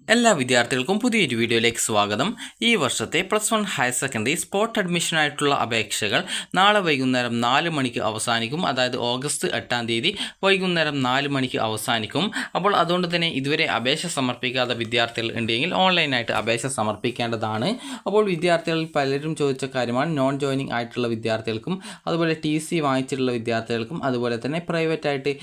എല്ലാ വിദ്യാർത്ഥികൾക്കും പുതിയൊരു വീഡിയോയിലേക്ക് സ്വാഗതം. ഈ വർഷത്തെ +1 ഹയർ സെക്കൻഡറി സ്പോട്ട് അഡ്മിഷനായിട്ടുള്ള അപേക്ഷകൾ നാളെ വൈകുന്നേരം 4 മണിക്ക് അവസാനിക്കും. അതായത് ഓഗസ്റ്റ് 8-ാം തീയതി വൈകുന്നേരം 4 മണിക്ക് അവസാനിക്കും. അപ്പോൾ അതുകൊണ്ട് തന്നെ ഇതുവരെ അപേക്ഷ സമർപ്പിക്കാത്ത വിദ്യാർത്ഥികൾ ഉണ്ടെങ്കിൽ ഓൺലൈനായിട്ട് അപേക്ഷ സമർപ്പിക്കേണ്ടതാണ്. അപ്പോൾ വിദ്യാർത്ഥികളിൽ പലരും ചോദിച്ച കാര്യമാണ് നോൺ ജോയിനിങ് ആയിട്ടുള്ള വിദ്യാർത്ഥികൾക്കും അതുപോലെ TC വാങ്ങിച്ചിട്ടുള്ള വിദ്യാർത്ഥികൾക്കും അതുപോലെ തന്നെ പ്രൈവറ്റായിട്ട്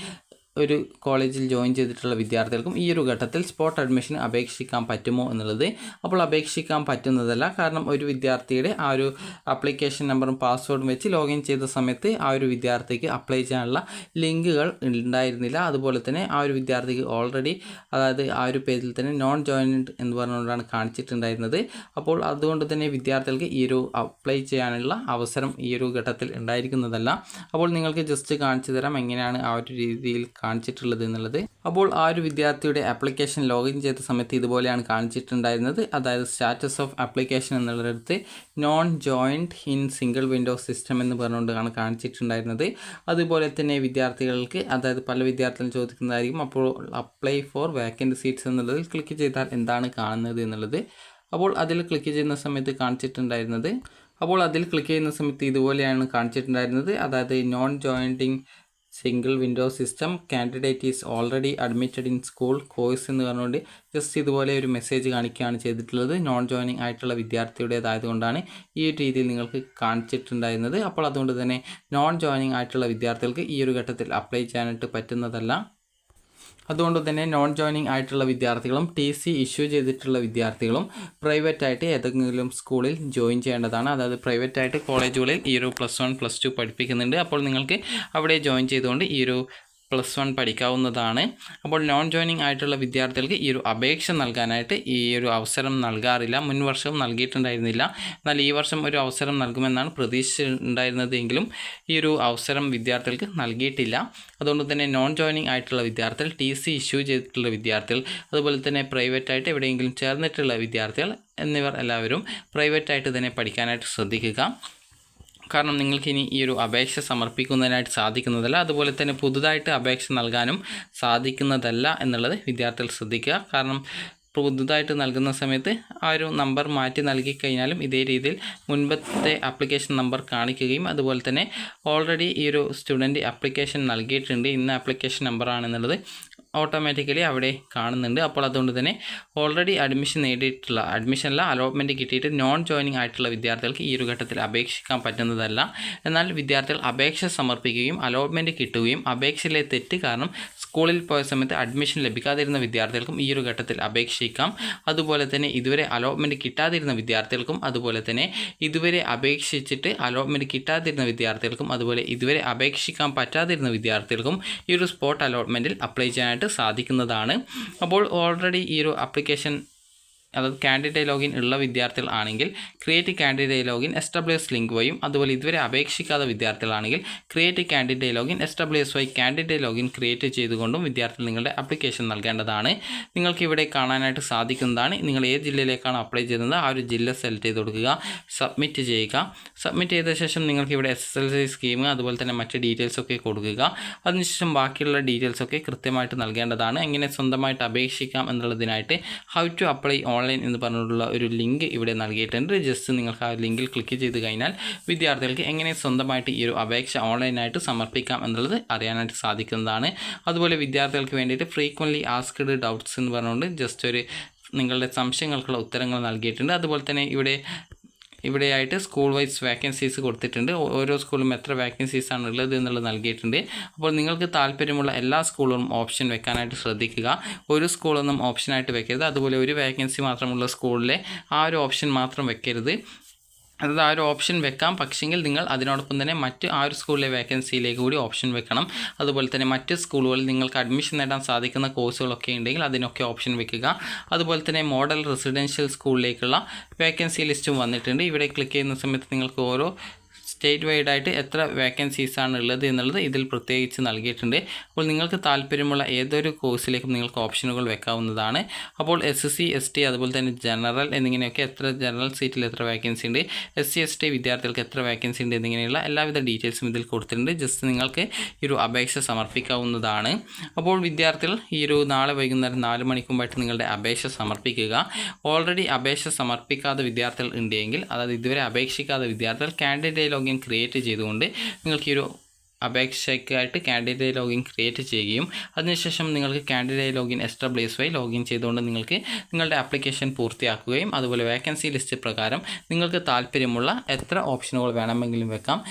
ഒരു കോളേജിൽ ജോയിൻ ചെയ്തിട്ടുള്ള വിദ്യാർത്ഥികൾക്കും ഈ ഒരു ഘട്ടത്തിൽ സ്പോട്ട് അഡ്മിഷന് അപേക്ഷിക്കാൻ പറ്റുമോ എന്നുള്ളത്. അപ്പോൾ അപേക്ഷിക്കാൻ പറ്റുന്നതല്ല. കാരണം ഒരു വിദ്യാർത്ഥിയുടെ ആ ഒരു ആപ്ലിക്കേഷൻ നമ്പറും പാസ്വേഡും വെച്ച് ലോഗിൻ ചെയ്ത സമയത്ത് ആ ഒരു വിദ്യാർത്ഥിക്ക് അപ്ലൈ ചെയ്യാനുള്ള ലിങ്കുകൾ ഉണ്ടായിരുന്നില്ല. അതുപോലെ തന്നെ ആ ഒരു വിദ്യാർത്ഥിക്ക് ഓൾറെഡി അതായത് ആ ഒരു പേജിൽ തന്നെ നോൺ ജോയിൻഡ് എന്ന് പറഞ്ഞുകൊണ്ടാണ് കാണിച്ചിട്ടുണ്ടായിരുന്നത്. അപ്പോൾ അതുകൊണ്ട് തന്നെ വിദ്യാർത്ഥികൾക്ക് ഈ ഒരു അപ്ലൈ ചെയ്യാനുള്ള അവസരം ഈ ഒരു ഘട്ടത്തിൽ ഉണ്ടായിരിക്കുന്നതല്ല. അപ്പോൾ നിങ്ങൾക്ക് ജസ്റ്റ് കാണിച്ചു തരാം എങ്ങനെയാണ് ആ ഒരു രീതിയിൽ കാണിച്ചിട്ടുള്ളത് എന്നുള്ളത്. അപ്പോൾ ആ ഒരു വിദ്യാർത്ഥിയുടെ ആപ്ലിക്കേഷൻ ലോഗിൻ ചെയ്ത സമയത്ത് ഇതുപോലെയാണ് കാണിച്ചിട്ടുണ്ടായിരുന്നത്. അതായത് സ്റ്റാറ്റസ് ഓഫ് ആപ്ലിക്കേഷൻ എന്നുള്ളിടത്ത് non joined in single window system എന്ന് പറഞ്ഞുകൊണ്ടാണ് കാണിച്ചിട്ടുണ്ടായിരുന്നത്. അതുപോലെ തന്നെ വിദ്യാർത്ഥികൾക്ക് അതായത് പല വിദ്യാർത്ഥികളും ചോദിക്കുന്നതായിരിക്കും അപ്പോൾ അപ്ലൈ ഫോർ വേക്കൻറ്റ് സീറ്റ്സ് എന്നുള്ളതിൽ ക്ലിക്ക് ചെയ്താൽ എന്താണ് കാണുന്നത് എന്നുള്ളത്. അപ്പോൾ അതിൽ ക്ലിക്ക് ചെയ്യുന്ന സമയത്ത് കാണിച്ചിട്ടുണ്ടായിരുന്നത് ഇതുപോലെയാണ് കാണിച്ചിട്ടുണ്ടായിരുന്നത്. അതായത് non joining single window system candidate is already admitted in school course എന്ന് പറഞ്ഞുകൊണ്ട് ജസ്റ്റ് ഇതുപോലെ ഒരു മെസ്സേജ് കാണിക്കുകയാണ് ചെയ്തിട്ടുള്ളത്. നോൺ ജോയിനിങ് ആയിട്ടുള്ള വിദ്യാർത്ഥിയുടേതായതുകൊണ്ടാണ് ഈ ഒരു രീതിയിൽ നിങ്ങൾക്ക് കാണിച്ചിട്ടുണ്ടായിരുന്നത്. അപ്പോൾ അതുകൊണ്ട് തന്നെ നോൺ ജോയിനിങ് ആയിട്ടുള്ള വിദ്യാർത്ഥികൾക്ക് ഈ ഒരു ഘട്ടത്തിൽ അപ്ലൈ ചെയ്യാനായിട്ട് പറ്റുന്നതല്ല. അതുകൊണ്ട് തന്നെ നോൺ ജോയിനിങ് ആയിട്ടുള്ള വിദ്യാർത്ഥികളും TC ഇഷ്യൂ ചെയ്തിട്ടുള്ള വിദ്യാർത്ഥികളും പ്രൈവറ്റായിട്ട് ഏതെങ്കിലും സ്കൂളിൽ ജോയിൻ ചെയ്യേണ്ടതാണ്. അതായത് പ്രൈവറ്റായിട്ട് കോളേജുകളിൽ ഈ ഒരു +1 +2 പഠിപ്പിക്കുന്നുണ്ട്. അപ്പോൾ നിങ്ങൾക്ക് അവിടെ ജോയിൻ ചെയ്തുകൊണ്ട് ഈ ഒരു +1 പഠിക്കാവുന്നതാണ്. അപ്പോൾ നോൺ ജോയിനിങ് ആയിട്ടുള്ള വിദ്യാർത്ഥികൾക്ക് ഈ ഒരു അപേക്ഷ നൽകാനായിട്ട് ഈ ഒരു അവസരം നൽകാറില്ല. മുൻ വർഷവും നൽകിയിട്ടുണ്ടായിരുന്നില്ല. എന്നാൽ ഈ വർഷം ഒരു അവസരം നൽകുമെന്നാണ് പ്രതീക്ഷ ഉണ്ടായിരുന്നതെങ്കിലും ഈ ഒരു അവസരം വിദ്യാർത്ഥികൾക്ക് നൽകിയിട്ടില്ല. അതുകൊണ്ട് തന്നെ നോൺ ജോയിനിങ് ആയിട്ടുള്ള വിദ്യാർത്ഥികൾ TC ഇഷ്യൂ ചെയ്തിട്ടുള്ള വിദ്യാർത്ഥികൾ അതുപോലെ തന്നെ പ്രൈവറ്റായിട്ട് എവിടെയെങ്കിലും ചേർന്നിട്ടുള്ള വിദ്യാർത്ഥികൾ എന്നിവർ എല്ലാവരും പ്രൈവറ്റായിട്ട് തന്നെ പഠിക്കാനായിട്ട് ശ്രദ്ധിക്കുക. കാരണം നിങ്ങൾക്കിനി ഈ ഒരു അപേക്ഷ സമർപ്പിക്കുന്നതിനായിട്ട് സാധിക്കുന്നതല്ല. അതുപോലെ തന്നെ പുതുതായിട്ട് അപേക്ഷ നൽകാനും സാധിക്കുന്നതല്ല എന്നുള്ളത് വിദ്യാർത്ഥികൾ ശ്രദ്ധിക്കുക. കാരണം പുതുതായിട്ട് നൽകുന്ന സമയത്ത് ആ ഒരു നമ്പർ മാറ്റി നൽകി കഴിഞ്ഞാലും ഇതേ രീതിയിൽ മുൻപത്തെ ആപ്ലിക്കേഷൻ നമ്പർ കാണിക്കുകയും അതുപോലെ തന്നെ ഓൾറെഡി ഈ ഒരു സ്റ്റുഡൻറ്റ് ആപ്ലിക്കേഷൻ നൽകിയിട്ടുണ്ട് ഇന്ന ആപ്ലിക്കേഷൻ നമ്പറാണെന്നുള്ളത് ഓട്ടോമാറ്റിക്കലി അവിടെ കാണുന്നുണ്ട്. അപ്പോൾ അതുകൊണ്ട് തന്നെ ഓൾറെഡി അഡ്മിഷനല്ല അലോട്ട്മെൻറ്റ് കിട്ടിയിട്ട് നോൺ ജോയിനിങ് ആയിട്ടുള്ള വിദ്യാർത്ഥികൾക്ക് ഈ ഒരു ഘട്ടത്തിൽ അപേക്ഷിക്കാൻ പറ്റുന്നതല്ല. എന്നാൽ വിദ്യാർത്ഥികൾ അപേക്ഷ സമർപ്പിക്കുകയും അലോട്ട്മെൻറ്റ് കിട്ടുകയും അപേക്ഷയിലെ തെറ്റ് കാരണം സ്കൂളിൽ പോയ സമയത്ത് അഡ്മിഷൻ ലഭിക്കാതിരുന്ന വിദ്യാർത്ഥികൾക്കും ഈ ഒരു ഘട്ടത്തിൽ അപേക്ഷിക്കാം. അതുപോലെ തന്നെ ഇതുവരെ അലോട്ട്മെൻറ്റ് കിട്ടാതിരുന്ന വിദ്യാർത്ഥികൾക്കും അതുപോലെ തന്നെ ഇതുവരെ അപേക്ഷിച്ചിട്ട് അലോട്ട്മെൻറ്റ് കിട്ടാതിരുന്ന വിദ്യാർത്ഥികൾക്കും അതുപോലെ ഇതുവരെ അപേക്ഷിക്കാൻ പറ്റാതിരുന്ന വിദ്യാർത്ഥികൾക്കും ഈ ഒരു സ്പോട്ട് അലോട്ട്മെൻറ്റിൽ അപ്ലൈ ചെയ്യാനായിട്ട് സാധിക്കുന്നതാണ്. അപ്പോൾ ഓൾറെഡി ഈ ഒരു ആപ്ലിക്കേഷൻ അതായത് കാൻഡിഡേറ്റ് ലോഗിൻ ഉള്ള വിദ്യാർത്ഥികൾ ആണെങ്കിൽ create candidate login SWS link വഴിയും അതുപോലെ ഇതുവരെ അപേക്ഷിക്കാത്ത വിദ്യാർത്ഥികളാണെങ്കിൽ ക്രിയേറ്റ് കാൻഡിഡേറ്റ് ലോഗിൻ SWS വഴി കാൻഡിഡേറ്റ് ലോഗിൻ ക്രിയേറ്റ് ചെയ്തുകൊണ്ടും വിദ്യാർത്ഥികൾ നിങ്ങളുടെ ആപ്ലിക്കേഷൻ നൽകേണ്ടതാണ്. നിങ്ങൾക്ക് ഇവിടെ കാണാനായിട്ട് സാധിക്കുന്നതാണ്. നിങ്ങൾ ഏത് ജില്ലയിലേക്കാണ് അപ്ലൈ ചെയ്യുന്നത് ആ ഒരു ജില്ല സെലക്ട് ചെയ്ത് കൊടുക്കുക, സബ്മിറ്റ് ചെയ്യുക. സബ്മിറ്റ് ചെയ്ത ശേഷം നിങ്ങൾക്ക് ഇവിടെ SSLC സ്കീം അതുപോലെ തന്നെ മറ്റ് ഡീറ്റെയിൽസൊക്കെ കൊടുക്കുക. അതിനുശേഷം ബാക്കിയുള്ള ഡീറ്റെയിൽസൊക്കെ കൃത്യമായിട്ട് നൽകേണ്ടതാണ്. എങ്ങനെ സ്വന്തമായിട്ട് അപേക്ഷിക്കാം എന്നുള്ളതിനായിട്ട് ഹൗ ടു അപ്ലൈ ഓൺലൈൻ എന്ന് പറഞ്ഞിട്ടുള്ള ഒരു ലിങ്ക് ഇവിടെ നൽകിയിട്ടുണ്ട്. ജസ്റ്റ് നിങ്ങൾക്ക് ആ ലിങ്കിൽ ക്ലിക്ക് ചെയ്ത് കഴിഞ്ഞാൽ വിദ്യാർത്ഥികൾക്ക് എങ്ങനെ സ്വന്തമായിട്ട് ഈ ഒരു അപേക്ഷ ഓൺലൈനായിട്ട് സമർപ്പിക്കാം എന്നുള്ളത് അറിയാനായിട്ട് സാധിക്കുന്നതാണ്. അതുപോലെ വിദ്യാർത്ഥികൾക്ക് വേണ്ടിയിട്ട് ഫ്രീക്വൻലി ആസ്ക്ഡ് ഡൗട്ട്സ് എന്ന് പറഞ്ഞുകൊണ്ട് ജസ്റ്റ് ഒരു നിങ്ങളുടെ സംശയങ്ങൾക്കുള്ള ഉത്തരങ്ങൾ നൽകിയിട്ടുണ്ട്. അതുപോലെ തന്നെ ഇവിടെയായിട്ട് സ്കൂൾ വൈസ് വേക്കൻസീസ് കൊടുത്തിട്ടുണ്ട്. ഓരോ സ്കൂളിലും എത്ര വേക്കൻസീസാണ് ഉള്ളത് എന്നുള്ളത് നൽകിയിട്ടുണ്ട്. അപ്പോൾ നിങ്ങൾക്ക് താല്പര്യമുള്ള എല്ലാ സ്കൂളുകളും ഓപ്ഷൻ വെക്കാനായിട്ട് ശ്രദ്ധിക്കുക. ഒരു സ്കൂളൊന്നും ഓപ്ഷനായിട്ട് വെക്കരുത്. അതുപോലെ ഒരു വേക്കൻസി മാത്രമുള്ള സ്കൂളിലെ ആ ഒരു ഓപ്ഷൻ മാത്രം വെക്കരുത്. അതായത് ആ ഒരു ഓപ്ഷൻ വെക്കാം, പക്ഷെങ്കിൽ നിങ്ങൾ അതിനോടൊപ്പം തന്നെ ആ ഒരു സ്കൂളിലെ വേക്കൻസിയിലേക്ക് കൂടി ഓപ്ഷൻ വെക്കണം. അതുപോലെ തന്നെ മറ്റ് സ്കൂളുകളിൽ നിങ്ങൾക്ക് അഡ്മിഷൻ നേടാൻ സാധിക്കുന്ന കോഴ്സുകളൊക്കെ ഉണ്ടെങ്കിൽ അതിനൊക്കെ ഓപ്ഷൻ വെക്കുക. അതുപോലെ തന്നെ മോഡൽ റെസിഡൻഷ്യൽ സ്കൂളിലേക്കുള്ള വേക്കൻസി ലിസ്റ്റും വന്നിട്ടുണ്ട്. ഇവിടെ ക്ലിക്ക് ചെയ്യുന്ന സമയത്ത് നിങ്ങൾക്ക് ഓരോ സ്റ്റേറ്റ് വൈഡ് ആയിട്ട് എത്ര വേക്കൻസീസാണ് ഉള്ളത് എന്നുള്ളത് ഇതിൽ പ്രത്യേകിച്ച് നൽകിയിട്ടുണ്ട്. അപ്പോൾ നിങ്ങൾക്ക് താല്പര്യമുള്ള ഏതൊരു കോഴ്സിലേക്കും നിങ്ങൾക്ക് ഓപ്ഷനുകൾ വെക്കാവുന്നതാണ്. അപ്പോൾ SC ST അതുപോലെ തന്നെ ജനറൽ എന്നിങ്ങനെയൊക്കെ എത്ര ജനറൽ സീറ്റിൽ എത്ര വേക്കൻസി ഉണ്ട്, SC ST വിദ്യാർത്ഥികൾക്ക് എത്ര വേക്കൻസി ഉണ്ട് എന്നിങ്ങനെയുള്ള എല്ലാവിധ ഡീറ്റെയിൽസും ഇതിൽ കൊടുത്തിട്ടുണ്ട്. ജസ്റ്റ് നിങ്ങൾക്ക് ഈ ഒരു അപേക്ഷ സമർപ്പിക്കാവുന്നതാണ്. അപ്പോൾ വിദ്യാർത്ഥികൾ ഈ ഒരു നാളെ വൈകുന്നേരം 4 മണിക്ക് മുമ്പായിട്ട് നിങ്ങളുടെ അപേക്ഷ സമർപ്പിക്കുക. ഓൾറെഡി അപേക്ഷ സമർപ്പിക്കാത്ത വിദ്യാർത്ഥികൾ ഉണ്ടെങ്കിൽ, അതായത് ഇതുവരെ അപേക്ഷിക്കാത്ത വിദ്യാർത്ഥികൾ കാൻഡിഡേറ്റ് ലോഗിൻ ക്രിയേറ്റ് ചെയ്തുകൊണ്ട് നിങ്ങൾക്ക് ഈ ഒരു അപേക്ഷയ്ക്കായിട്ട് കാൻഡിഡേറ്റ് ലോഗിൻ ക്രിയേറ്റ് ചെയ്യുകയും അതിനുശേഷം നിങ്ങൾക്ക് കാൻഡിഡേറ്റ് ലോഗിൻ SWS വഴി ലോഗിൻ ചെയ്തുകൊണ്ട് നിങ്ങൾക്ക് നിങ്ങളുടെ ആപ്ലിക്കേഷൻ പൂർത്തിയാക്കുകയും അതുപോലെ വേക്കൻസി ലിസ്റ്റ് പ്രകാരം നിങ്ങൾക്ക് താല്പര്യമുള്ള എത്ര ഓപ്ഷനുകൾ വേണമെങ്കിലും വെക്കാം.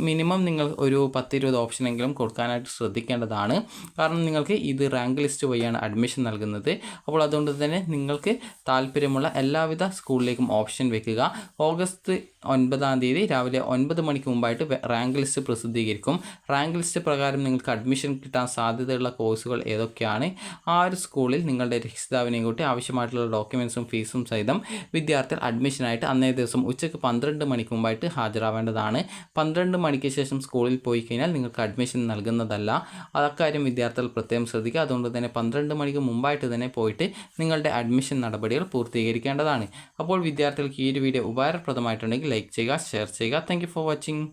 മിനിമം നിങ്ങൾ ഒരു 10-20 ഓപ്ഷനെങ്കിലും കൊടുക്കാനായിട്ട് ശ്രദ്ധിക്കേണ്ടതാണ്. കാരണം നിങ്ങൾക്ക് ഇത് റാങ്ക് ലിസ്റ്റ് വഴിയാണ് അഡ്മിഷൻ നൽകുന്നത്. അപ്പോൾ അതുകൊണ്ട് തന്നെ നിങ്ങൾക്ക് താല്പര്യമുള്ള എല്ലാവിധ സ്കൂളിലേക്കും ഓപ്ഷൻ വെക്കുക. ഓഗസ്റ്റ് 9-ാം തീയതി രാവിലെ 9 മണിക്ക് മുമ്പായിട്ട് റാങ്ക് ലിസ്റ്റ് പ്രസിദ്ധീകരിക്കും. റാങ്ക് ലിസ്റ്റ് പ്രകാരം നിങ്ങൾക്ക് അഡ്മിഷൻ കിട്ടാൻ സാധ്യതയുള്ള കോഴ്സുകൾ ഏതൊക്കെയാണ്, ആ ഒരു സ്കൂളിൽ നിങ്ങളുടെ രക്ഷിതാവിനെ കൂട്ടി ആവശ്യമായിട്ടുള്ള ഡോക്യുമെൻസും ഫീസും സഹിതം വിദ്യാർത്ഥികൾ അഡ്മിഷനായിട്ട് അന്നേ ദിവസം ഉച്ചയ്ക്ക് 12 മണിക്ക് മുമ്പായിട്ട് ഹാജരാവേണ്ടതാണ്. 12 മണിക്ക് ശേഷം സ്കൂളിൽ പോയി കഴിഞ്ഞാൽ നിങ്ങൾക്ക് അഡ്മിഷൻ നൽകുന്നതല്ല. അക്കാര്യം വിദ്യാർത്ഥികൾ പ്രത്യേകം ശ്രദ്ധിക്കുക. അതുകൊണ്ട് തന്നെ 12 മണിക്ക് മുമ്പായിട്ട് തന്നെ പോയിട്ട് നിങ്ങളുടെ അഡ്മിഷൻ നടപടികൾ പൂർത്തീകരിക്കേണ്ടതാണ്. അപ്പോൾ വിദ്യാർത്ഥികൾക്ക് ഈ ഒരു വീഡിയോ ഉപകാരപ്രദമായിട്ടുണ്ടെങ്കിൽ ലൈക്ക് ചെയ്യുക, ഷെയർ ചെയ്യുക. Thank you for watching.